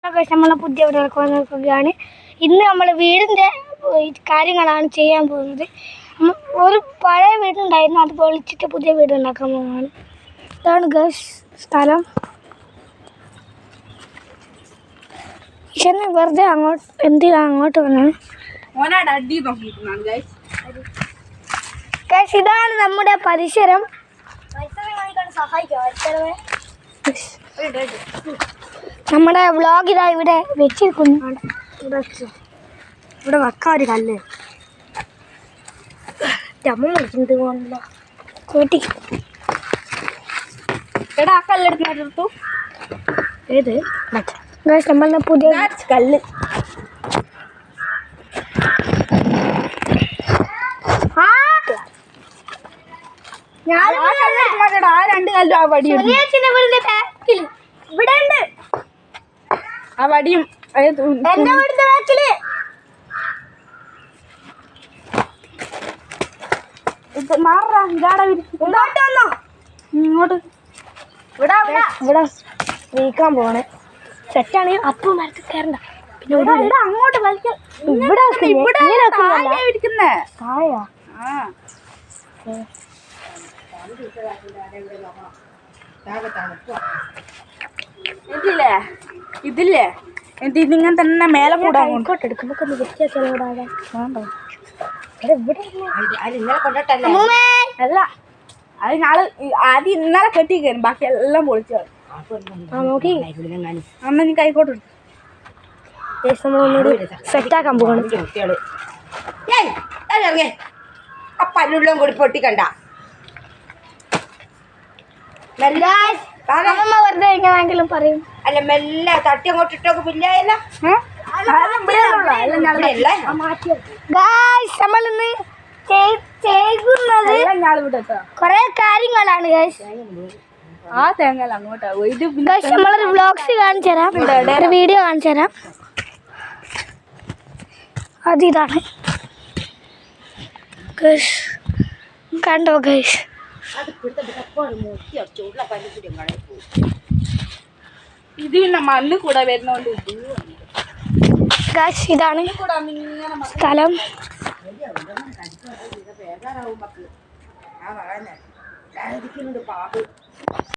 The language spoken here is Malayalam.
നമ്മളെ പുതിയ വീടുകൾക്ക് വന്നിരിക്കുകയാണ്. ഇന്ന് നമ്മൾ വീടിൻ്റെ കാര്യങ്ങളാണ് ചെയ്യാൻ പോകുന്നത്. ഒരു പഴയ വീടുണ്ടായിരുന്നു, അത് പൊളിച്ചിട്ട് പുതിയ വീട് ഉണ്ടാക്കാൻ പോകുന്നതാണ്. ഇതാണ് ഗൈസ് സ്ഥലം. ഈശ്വരനെ വെറുതെ അങ്ങോട്ട് എന്തിനാണ് അങ്ങോട്ട് വന്നത്? ഗൈസ് ഇതാണ് നമ്മുടെ പരിസരം. നമ്മുടെ വ്ളോഗ് ഇതാ ഇവിടെ വെച്ചിരിക്കുന്നു. ഇവിടെ വെക്കാൻ ഒരു കല്ല് അമ്മ വിളിക്കുന്നത് പോകണില്ല കൂട്ടി. എടാ ആ കല്ലെടുത്തു. ഏത് നമ്മളുടെ പുതിയ കല്ല് ആ രണ്ട് കല്ലും ആ വടിയും ഇവിടെ ഉണ്ട്. ആ വടിയും എന്റെ വീടിന്റെ ബാക്കില് ഇങ്ങോട്ട് ഇവിടെ നീക്കാൻ പോണേ. സെറ്റാണ്. അപ്പം മരത്തിൽ കയറണ്ട. പിന്നെ അങ്ങോട്ട് ഇതില്ലേ ഇതിങ്ങനെ തന്നെ മേലെ കൂടാ. ഇങ്ങോട്ട് എടുക്കുമ്പോ വൃത്തിയാക്കിയാലോടാ. അല്ല അത് നാളെ ആദ്യം ഇന്നലെ കെട്ടി കയറും, ബാക്കി എല്ലാം പൊളിച്ചു നോക്കി. അന്ന് നീ കൈക്കോട്ട് സെറ്റാക്കാൻ പോകണം. പല്ലുള്ളും കൂടി പൊട്ടിക്കണ്ട. വെറുതെ എങ്ങനെയെങ്കിലും പറയും. അല്ല മെല്ലെ തട്ടി അങ്ങോട്ട് ഇട്ടോക്ക് പിന്നെയല്ല. നമ്മളിന്ന് ചെയ്യുന്നത് കൊറേ കാര്യങ്ങളാണ്. ആ തേങ്ങ അങ്ങോട്ടാ നമ്മളൊരു വ്ളോഗ്സ് കാണിച്ചു തരാം, ഒരു വീഡിയോ കാണിച്ചു തരാം. അതിതാണ് കണ്ടോ ഗൈസ്. ഇത് പിന്നെ മണ്ണ് കൂടെ വരുന്നോണ്ട് ഗൈസ് ഇതാണ് സ്ഥലം.